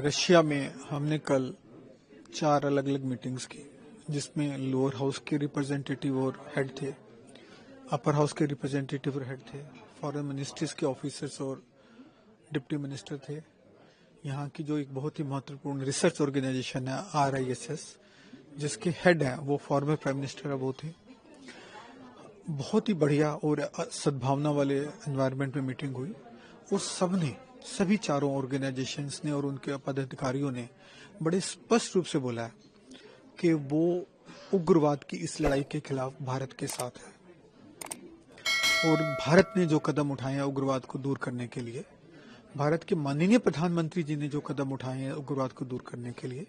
Russia में हमने कल 4 अलग अलग मीटिंग्स की, जिसमें लोअर हाउस के रिप्रेजेंटेटिव और हेड थे, अपर हाउस के रिप्रेजेंटेटिव और हेड थे, फॉरेन मिनिस्ट्रीज के ऑफिसर्स और डिप्टी मिनिस्टर थे। यहाँ की जो एक बहुत ही महत्वपूर्ण रिसर्च ऑर्गेनाइजेशन है RISS, जिसके हेड हैं वो फॉर्मर प्राइम मिनिस्टर वो थे। बहुत ही बढ़िया और सद्भावना वाले एनवायरनमेंट में मीटिंग हुई और सभी चारों ऑर्गेनाइजेशंस ने और उनके पदाधिकारियों ने बड़े स्पष्ट रूप से बोला है कि वो उग्रवाद की इस लड़ाई के खिलाफ भारत के साथ है और भारत ने जो कदम उठाए हैं उग्रवाद को दूर करने के लिए, भारत के माननीय प्रधानमंत्री जी ने जो कदम उठाए हैं उग्रवाद को दूर करने के लिए,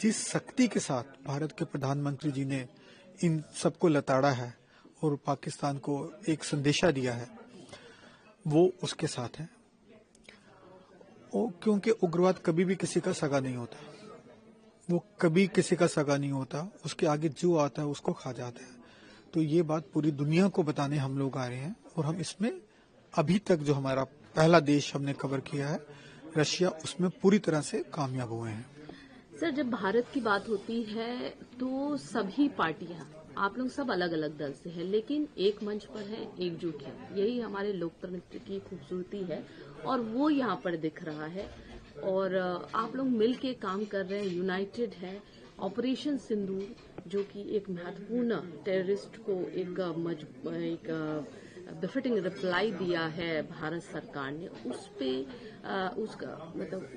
जिस शक्ति के साथ भारत के प्रधानमंत्री जी ने इन सबको लताड़ा है और पाकिस्तान को एक संदेशा दिया है, वो उसके साथ है। क्योंकि उग्रवाद कभी भी किसी का सगा नहीं होता, वो कभी किसी का सगा नहीं होता, उसके आगे जो आता है उसको खा जाता है। तो ये बात पूरी दुनिया को बताने हम लोग आ रहे हैं और हम इसमें अभी तक जो हमारा पहला देश हमने कवर किया है रशिया, उसमें पूरी तरह से कामयाब हुए हैं। सर, जब भारत की बात होती है तो सभी पार्टियां, आप लोग सब अलग अलग दल से हैं, लेकिन एक मंच पर हैं, एकजुट है। यही हमारे लोकतंत्र की खूबसूरती है और वो यहाँ पर दिख रहा है। और आप लोग मिल के काम कर रहे हैं, यूनाइटेड है। ऑपरेशन सिंदूर, जो कि एक महत्वपूर्ण टेररिस्ट को एक बिफिटिंग रिप्लाई दिया है भारत सरकार ने, उस पे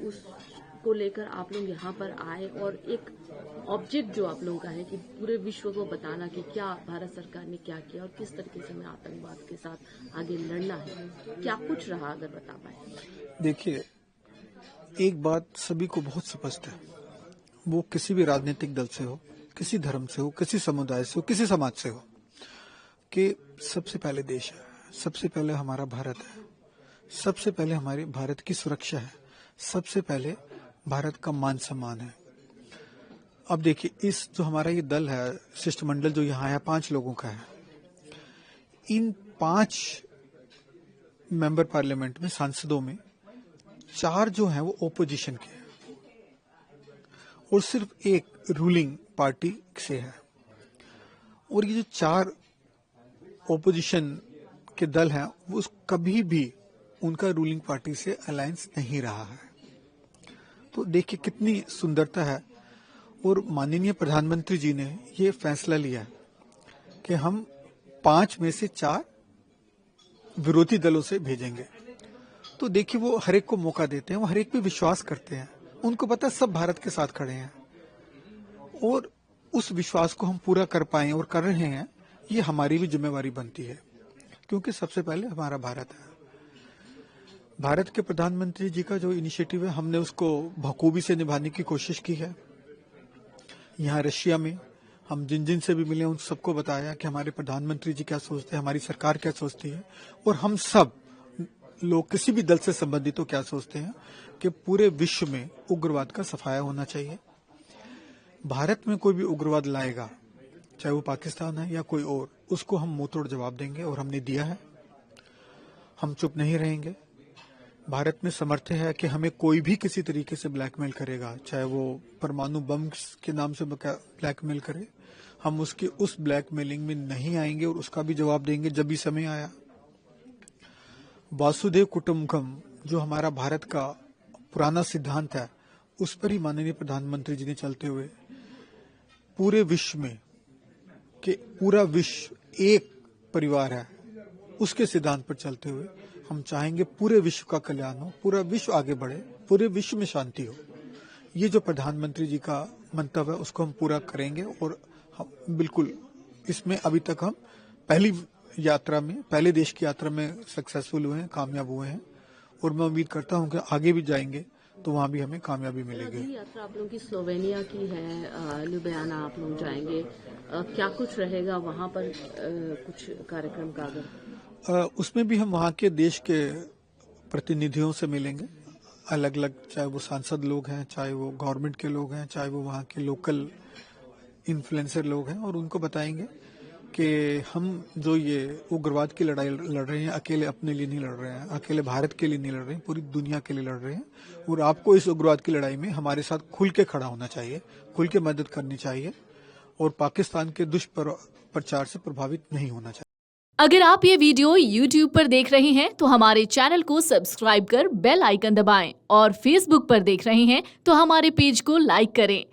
उसको लेकर आप लोग यहाँ पर आए और एक ऑब्जेक्ट जो आप लोगों का है कि पूरे विश्व को बताना कि क्या भारत सरकार ने क्या किया और किस तरीके से हमें आतंकवाद के साथ आगे लड़ना है, क्या कुछ रहा, अगर बता पाए। देखिए, एक बात सभी को बहुत स्पष्ट है, वो किसी भी राजनीतिक दल से हो, किसी धर्म से हो, किसी समुदाय से हो, किसी समाज से हो, कि सबसे पहले देश है, सबसे पहले हमारा भारत है, सबसे पहले हमारे भारत की सुरक्षा है, सबसे पहले भारत का मान सम्मान है। अब देखिए, इस जो हमारा ये दल है, शिष्टमंडल जो यहाँ है, 5 लोगों का है। इन 5 मेंबर पार्लियामेंट में, सांसदों में 4 जो हैं वो ओपोजिशन के हैं और सिर्फ एक रूलिंग पार्टी से है। और ये जो 4 ओपोजिशन के दल हैं वो कभी भी उनका रूलिंग पार्टी से अलायंस नहीं रहा है। तो देखिए कितनी सुंदरता है। और माननीय प्रधानमंत्री जी ने ये फैसला लिया कि हम 5 में से 4 विरोधी दलों से भेजेंगे। तो देखिए, वो हर एक को मौका देते हैं, वो हर एक पे विश्वास करते हैं, उनको पता है सब भारत के साथ खड़े हैं और उस विश्वास को हम पूरा कर पाए और कर रहे हैं, ये हमारी भी जिम्मेवारी बनती है, क्योंकि सबसे पहले हमारा भारत है। भारत के प्रधानमंत्री जी का जो इनिशिएटिव है, हमने उसको बखूबी से निभाने की कोशिश की है। यहाँ रशिया में हम जिन जिन से भी मिले उन सबको बताया कि हमारे प्रधानमंत्री जी क्या सोचते हैं, हमारी सरकार क्या सोचती है और हम सब लोग किसी भी दल से संबंधित तो क्या सोचते हैं कि पूरे विश्व में उग्रवाद का सफाया होना चाहिए। भारत में कोई भी उग्रवाद लाएगा, चाहे वो पाकिस्तान है या कोई और, उसको हम मुंहतोड़ जवाब देंगे और हमने दिया है। हम चुप नहीं रहेंगे। भारत में समर्थ है कि हमें कोई भी किसी तरीके से ब्लैकमेल करेगा, चाहे वो परमाणु बम के नाम से ब्लैकमेल करे, हम उसकी उस ब्लैकमेलिंग में नहीं आएंगे और उसका भी जवाब देंगे जब भी समय आया। वासुदेव कुटुंबकम जो हमारा भारत का पुराना सिद्धांत है, उस पर ही माननीय प्रधानमंत्री जी ने चलते हुए पूरे विश्व में कि पूरा विश्व एक परिवार है, उसके सिद्धांत पर चलते हुए हम चाहेंगे पूरे विश्व का कल्याण हो, पूरा विश्व आगे बढ़े, पूरे विश्व में शांति हो। ये जो प्रधानमंत्री जी का मंतव्य है उसको हम पूरा करेंगे और हम बिल्कुल इसमें अभी तक हम पहले देश की यात्रा में सक्सेसफुल हुए हैं, कामयाब हुए हैं और मैं उम्मीद करता हूं कि आगे भी जाएंगे तो वहां भी हमें कामयाबी मिलेगी। अगली यात्रा आप लोगों की स्लोवेनिया की है, ल्यूबियाना आप लोग जाएंगे, क्या कुछ रहेगा वहां पर, कुछ कार्यक्रम का अगर? उसमें भी हम वहाँ के देश के प्रतिनिधियों से मिलेंगे, अलग अलग, चाहे वो सांसद लोग हैं, चाहे वो गवर्नमेंट के लोग हैं, चाहे वो वहाँ के लोकल इन्फ्लुएंसर लोग हैं, और उनको बताएंगे कि हम जो ये उग्रवाद की लड़ाई लड़ रहे हैं, अकेले अपने लिए नहीं लड़ रहे हैं, अकेले भारत के लिए नहीं लड़ रहे हैं, पूरी दुनिया के लिए लड़ रहे हैं। और आपको इस उग्रवाद की लड़ाई में हमारे साथ खुल के खड़ा होना चाहिए, खुल के मदद करनी चाहिए और पाकिस्तान के दुष्प्रचार से प्रभावित नहीं होना चाहिए। अगर आप ये वीडियो YouTube पर देख रहे हैं तो हमारे चैनल को सब्सक्राइब कर बेल आइकन दबाएं और Facebook पर देख रहे हैं तो हमारे पेज को लाइक करें।